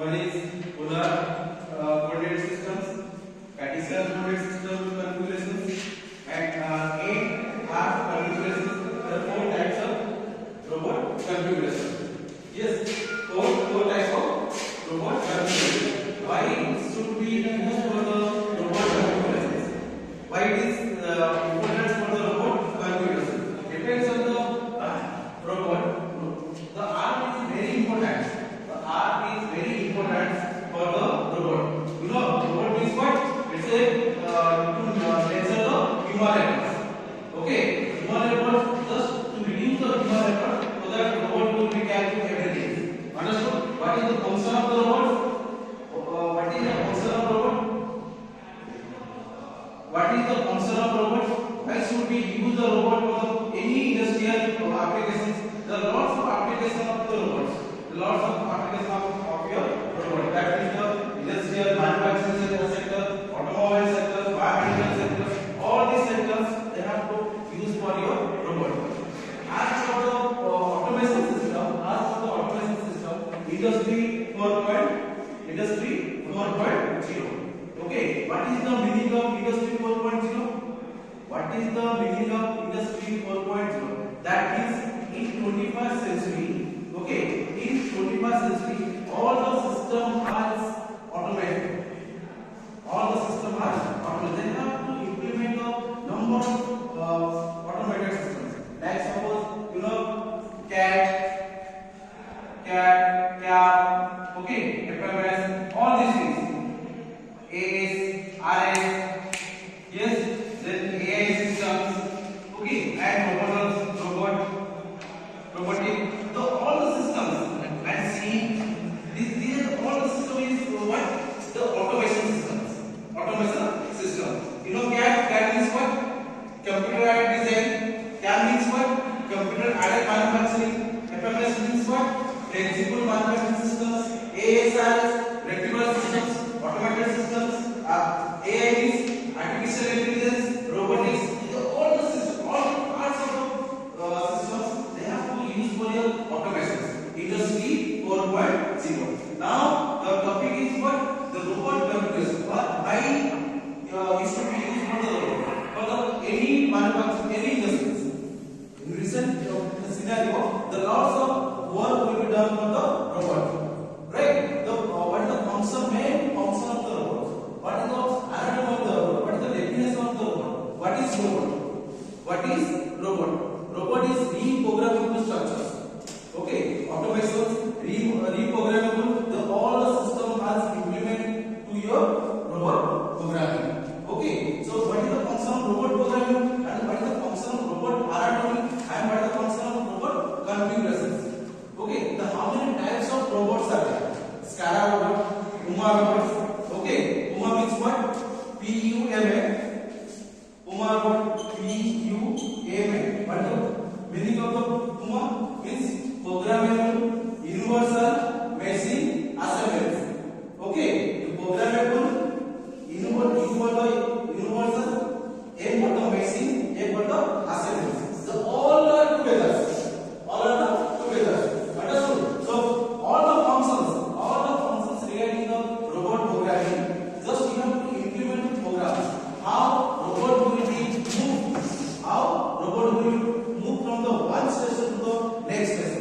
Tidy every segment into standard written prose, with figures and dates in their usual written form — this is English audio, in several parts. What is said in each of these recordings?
One is polar coordinate systems, Cartesian coordinate system configurations, and eight are configurations. There are four types of robot configuration. Yes, four types of robot configuration. Why should we use for the robot configurations? Why it is important for the robot configuration? Depends on the robot. The arm is very important. The arm is very important for the robot. You know, robot means what? It's a to measure the human errors. Okay, human errors, just to reduce the human error, so that robot will be calculating everything. Understood? What is the function of the robot? What is the function of robot? What is the function of robot? Why should we use the robot for any industrial applications? There are lots of applications of the robots. Lots of applications of your robot. That is the industrial, manufacturing sector, automobile sector, biomedical sector. All these sectors they have to use for your robot. As for the automation system, Industry 4.0. Okay, what is the meaning of Industry 4.0? What is the meaning of Industry 4.0? That is in 21st century. Okay, in 21st century, all the system are automated. All the system are automated. They have to implement a number of automated systems. Like suppose you know CAD, okay, FMS, all these things. AS, RS, yes, then AI systems, okay, and robotic. So all the systems and see these all the system is what? The automation systems. You know CAD means what? Computer aided design. CAM means what? Computer aided manufacturing. FMS means what? Flexible manufacturing systems. ASRS, rectifier systems, automated systems. AI means artificial intelligence, robotics. All the systems, all parts of the systems, they have to use for your automations. Industry 4.0. Now the topic is what? The robot configuration. Why you should be used for the robot? For the any manufacturing, any industries. In recent scenario, the lots of work will be done for the robot. Right? What is the main function of the robot? What is the anatomy of the robot? What is the definition of the robot? What is robot? Robot is reprogrammable structures. Okay, automations, reprogrammable. All the system has implemented to your robot programming. Okay, so what is the function of robot programming? And what is the function of robot anatomy? And what is the function of robot configurations? Okay, how many types of robots are there? SCADA robot, UMA robots. Okay, UMA means what? PUMA. UMA robot, PUMA. What is the meaning of the UMA? Means programmable universal machine assemblies. Okay, the programmable universal A for the machine, A for the assemblies. So all are together. Understood? So all the functions regarding the robot programming, just you have to implement the programs. How robot will be moved? How robot will move from the one station to the next station?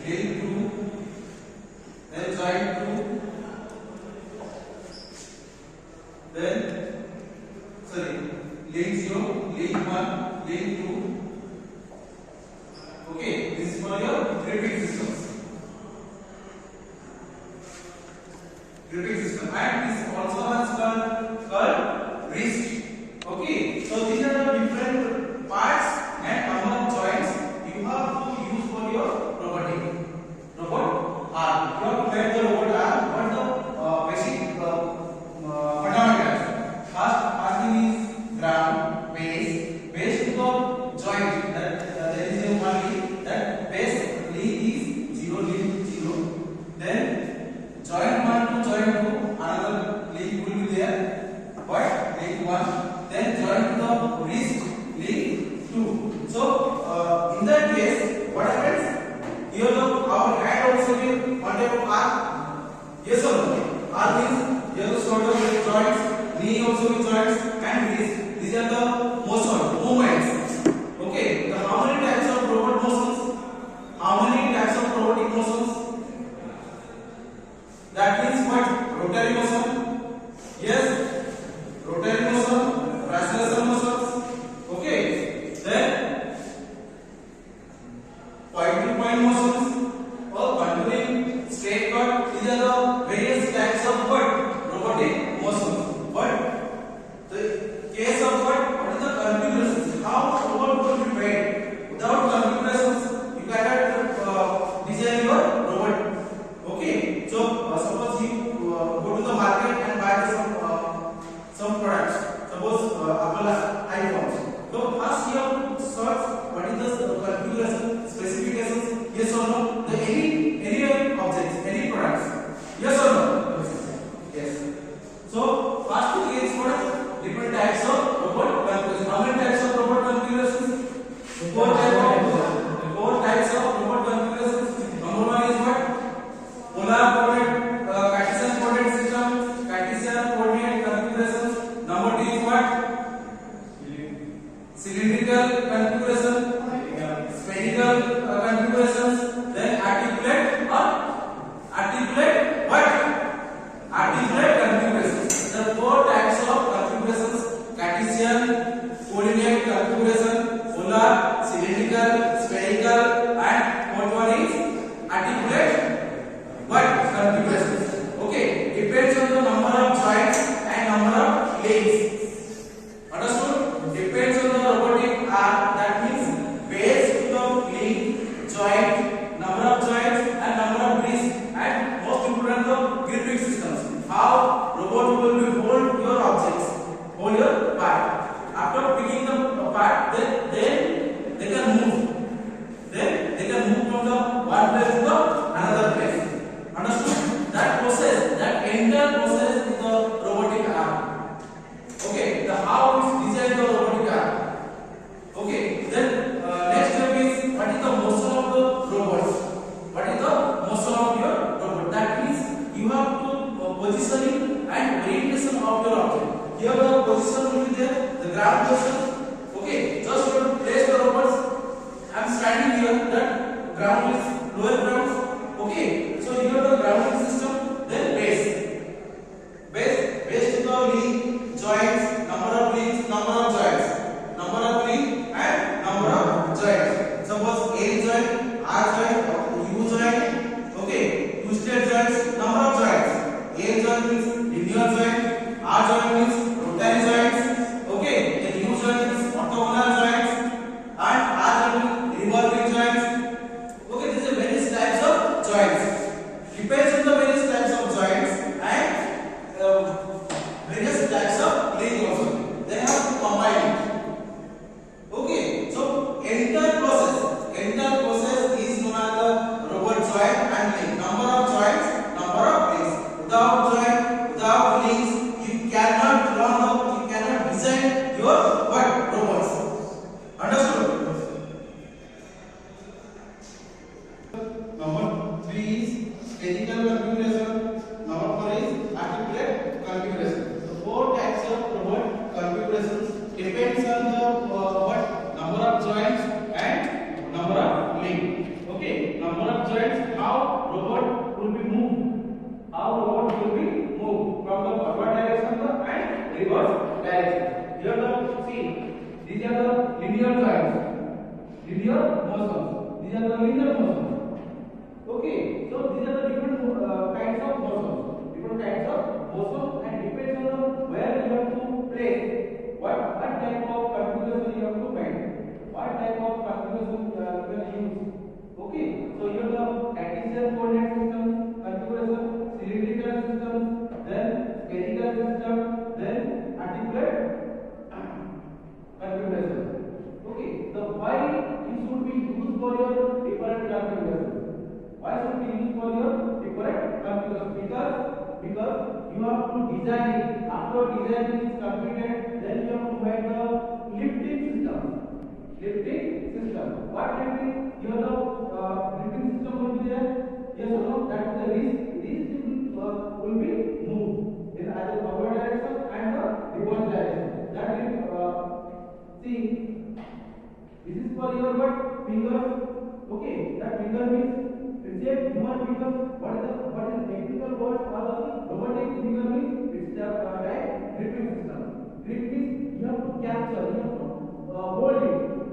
link 2, then joint 2, then sorry, link 0, link 1, link 2. Okay, this is for your gripping systems. Gripping system, and this also has called wrist. Okay, so these are the different parts and number of joints you have to use for your robot arm. You have to make the robot arm. What the basic fundamentals? First thing is ground, base to the joint. That there is a only that base link is 0, link 0. Then joint 1 to joint 2, another link will be there. But link 1. Then join the wrist, link 2. So in that case, what happens? Here our hand also will one type of arm. Yes or no? Arm means here the shoulder with joints, knee also with joints, and wrist. These are the movements. Okay. The how many types of robot motions? How many types of robotic motions? That means what? Rotary motion. Yes. Rotary motion. Translational motions. Okay. Then point to point motions or continuing straight cut. These are the various types of robotic motions. But the case of what is the configurations? How robot will be made? Without configurations, you cannot design your robot. Okay. So suppose you go to the market and buy some products. Suppose Apple iPhones. So first you have to search what is the configuration, specifications, yes or no. The any objects, any products, yes or no. Yes. So first thing is what different types of robot configurations. How many types of robot configurations? Four types of robot configurations. Number one is what? Polar coordinate, Cartesian coordinate system, Cartesian coordinate configurations. Number two is what? Cylindrical configuration, spherical configurations, then articulate what? Articulate configurations. The four types of configurations: Cartesian coordinate configuration, polar, cylindrical, spherical, and what one is articulate what configurations. Okay, depends on the number of joints and number of links. Understood? Depends on the robotic arm. That means base to the link, joint, number of joints and number of wrists, and most important the gripping systems. How robot will be hold your objects, hold your part. After picking the part, then they can move. Then they can move from the one place to the another place. Understood? That process, that entire process is the robotic arm. Okay, the how is designed the robotic arm. Okay, then next step is what is the motion of the robots. What is the motion of your robot? That means you have to positioning and orientation of your object. Here the position will be there, the ground position. Okay, just you have to place the robots. I am standing here. That ground is lower ground. Okay, so here the grounding system. Then base to the link, joints, number of links, number of joints, number of link and number of joints. Suppose A joint, R joint, U joint. Okay, twisted joints, number of joints. A joint means linear joint, R joint means rotary joints. Okay, then U joint means orthogonal joints, and R joint means revolving joints. Okay, these are various types of joints. Depends on the various types of joints and various types of link also. They have to combine it. Okay, so entire process is known as the robot joint and link. Number of joints, number of links. Without joint, without links, you cannot run you cannot design your robots. Understood? Number 3 is spherical configuration. Number 4 is articulate configuration. So 4 types of robot configurations depends on the number of joints and number of link. Okay, number of joints, how robot will be moved. How robot will be moved from the forward direction and reverse direction. Here the see, these are the linear joints, linear motions. These are the linear motions. Okay, so these are the different kinds of motions. Different kinds of motions, and depends on where you have to place. What type of configuration you have to make. What type of configuration you can use. Okay, so here the Cartesian coordinate system configuration, cylindrical system, then spherical system, then articulate configuration. Okay, so why it should be used for your different configuration? Why should be used for your different configuration? Because you have to design it. After designing is completed, then you have to make the lifting system. Lifting system. What lifting? Here the lifting system will be there. Yes or no? That is the wrist. Wrist will be moved in either forward direction and the reverse direction. That is see. This is for your what? Finger. Okay. That finger means it's a human finger. What is the technical word for the robotic finger means? It's the gripping system. Grip means you have to capture, you have to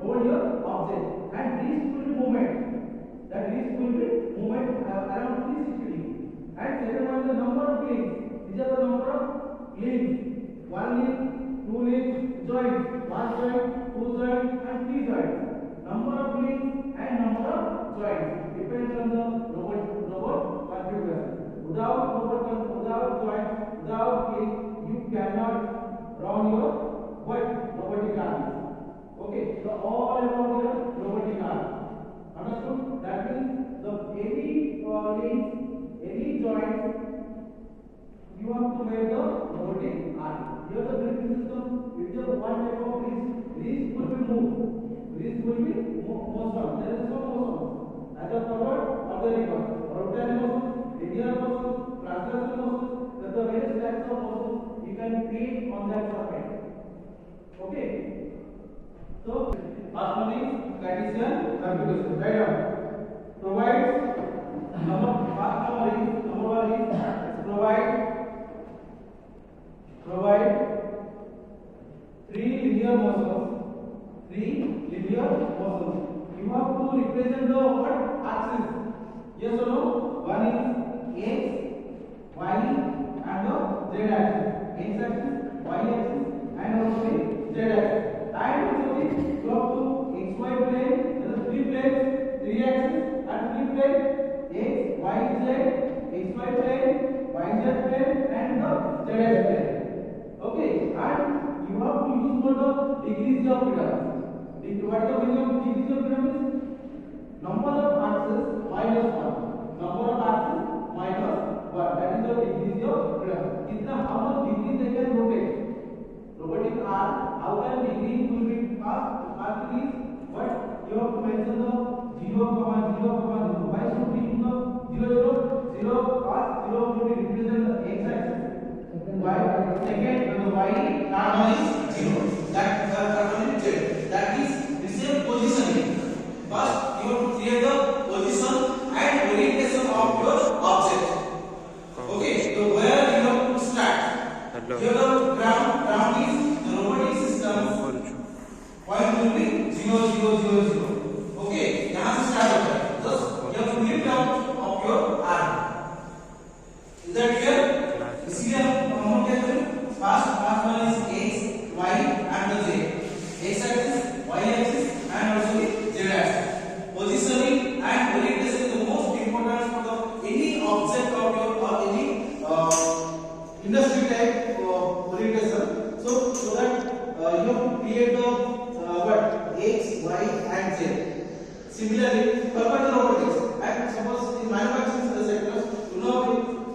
hold your object, and wrist will be movement. That wrist will be movement around 360 degrees. And second one is the number of links. These are the number of links. One link, two links, joints, one joint, two joints, and three joints. Number of links and number of joints depends on the robot configuration. Without joints, without links, you cannot run your robotic arm. Okay, so all about your robotic arm. Understood? That means the any link, any joint, you have to make the robotic arm. Here the gripping system is just one type of wrist. Wrist will be moved. Wrist will be motion. There is no motion. Either forward or the reverse. Rotary motion, linear motion, transversal motion. There are various types of motions you can create on that surface. Okay. So first one is Cartesian configuration. Write down. Provides number one is provide three linear motions. You have to represent the what axis? Yes or no? One is x, y, and the z axis. X axis, y axis, and also z axis. And also you have to xy plane. There are three planes, three axes, and three planes. X, y, z, xy plane, yz plane, and the zx plane. Okay, and you have to use for the degrees of freedom. What is the meaning of degrees of freedom? Number of axes minus 1. Number of axes minus 1. That is the degrees of freedom. Kitna how much degrees they can rotate? Robotic arm, how can degree will be passed? First is what you have to mention the 0, 0, 0. Why should we use the 0, 0? 0 pass 0 will be represent the x axis. Why? Second, the y carbon is 0. That carbon is z. That is the same positioning. First, you have to create the position and orientation of your object. Okay, so where you have to start? Here the ground is the robotic system. Point will be 0, 0, 0, 0. Okay, यहाँ से start होता है. Thus, you have to lift out of your arm. Is that clear? इसलिए हम क्या करें? First one is x, y, and the z. X axis, y axis, and also the z axis. Positioning and orientation is the most important for the any object of your or any industry type orientation. So that you have to create the what x, y, and z. Similarly, for the robotics, and suppose in manufacturing sectors, you know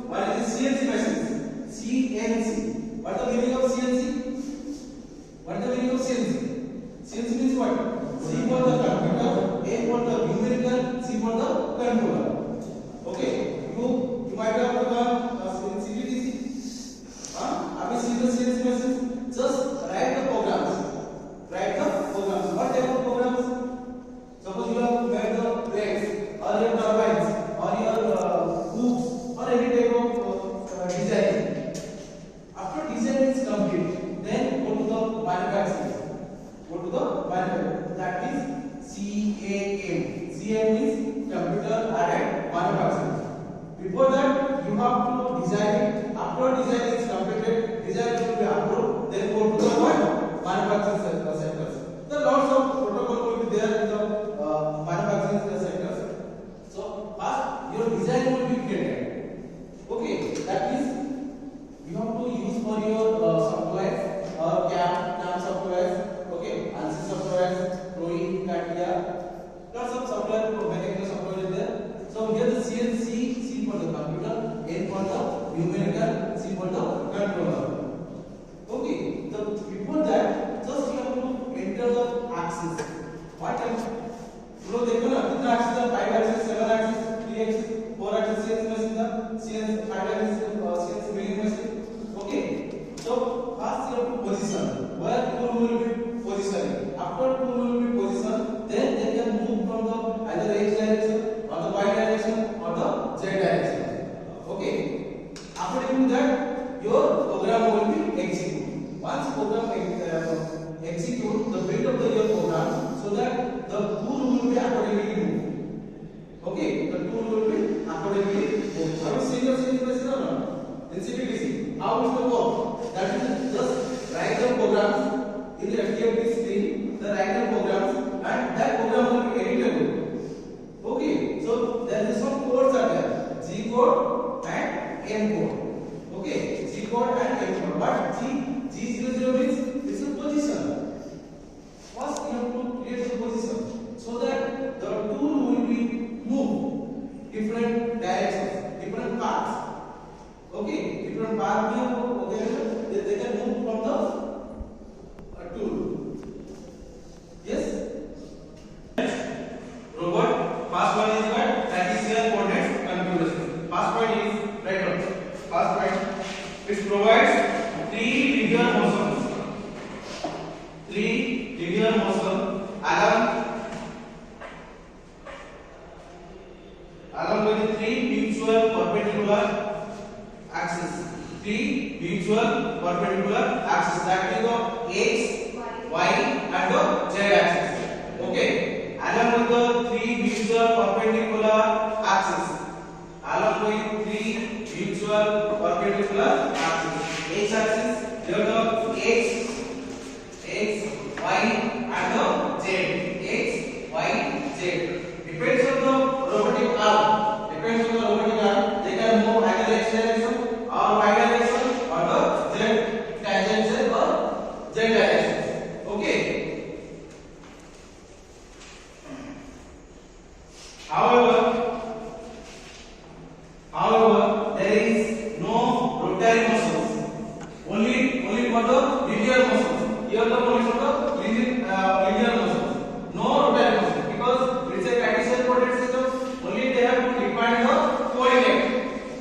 what is CNC machines? CNC. What is the meaning of CNC? What is the meaning of CNC? CNC means what? C for the computer, A for the numerical, C for the controller. Okay, you might have done CTTC. Have you seen the CNC machine? Just write the programs. What type of programs? Suppose you have made the brakes or your turbines. manufacturing sectors. There are lots of protocol will be there in the manufacturing sectors. So first your design will be created. Okay, that means you have to use for your software or CAM software. Okay, ANSYS software, Creo, CATIA. Lots of software, mechanical software is there. So here the CNC, C for the computer, N for the numerical, C for the controller. Okay, so before that, just you have to enter the axis. What axis? So देखो ना कितना axis है? 5 axis, 7 axis, 3 axis, 4 axis CNC machine का, CNC 5 axis CNC milling machine. Okay, so first you have to position. Where tool will be positioning. After tool will be positioned, then they can move from the either X direction or the Y direction or the Z direction. Okay, after doing that, your program will be executed. Once program execute the build of the your program, so that the tool will be accordingly moved. Okay, the tool will be accordingly moved. Have you seen the CNC machine or not? In CPDC, how it will work? That is just write the programs in the FTFD screen, the write the programs, and that program will be editable. Okay, so there is some codes are there, G code and M code. Okay, G code and M code. What G00 means? It's a position. First, you have to create the position so that the tool will be moved different directions, different paths. Okay, different paths they can move from the tool. Yes. Robot. First one is what? Cartesian coordinate configuration. First point is right on. First point, it provides three linear motions. Three linear motion along with three mutual perpendicular axes. Three mutual perpendicular axes, that is the X, Y and the Z axis. Okay, along with the three mutual perpendicular axes. Along with three mutual perpendicular axes. X axis, here the X, Y and the Z. X, Y, Z. Depends on the robotic arm. Depends on the robotic arm. They can move either X direction or Y direction or the Z tangential or Z direction. Okay. However, there is no rotary motions. Only for the linear motions. Here the only for the linear motions. No rotary motions, because it's a Cartesian coordinate system. Only they have to define the coordinate.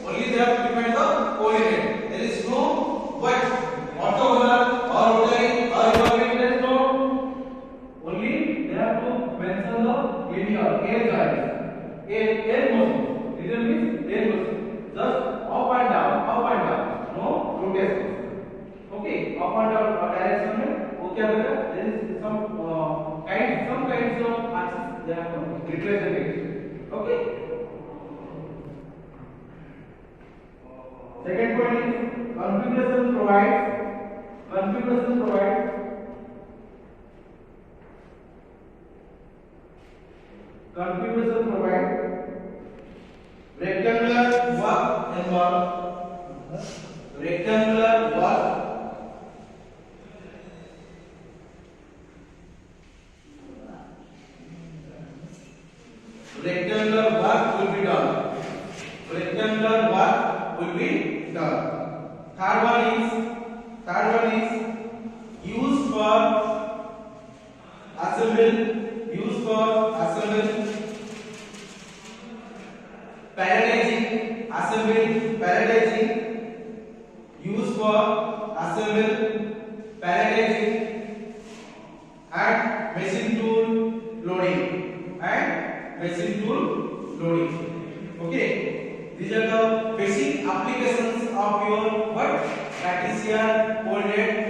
Only they have to define the coordinate. There is no what orthogonal or rotary or revolving. There is no. Only they have to mention the linear motion. Linear means air motion. Just up and down. No rotation. Okay, up and down direction में वो क्या होगा? There is some kinds of axis they have to replace the axis. Okay. Second point is configuration provides rectangular work envelope. Rectangular work will be done. Third one is used for assembly. Parallelizing, used for assembly, parallelizing, and machine tool loading. Okay, these are the basic applications of your what? Cartesian coordinate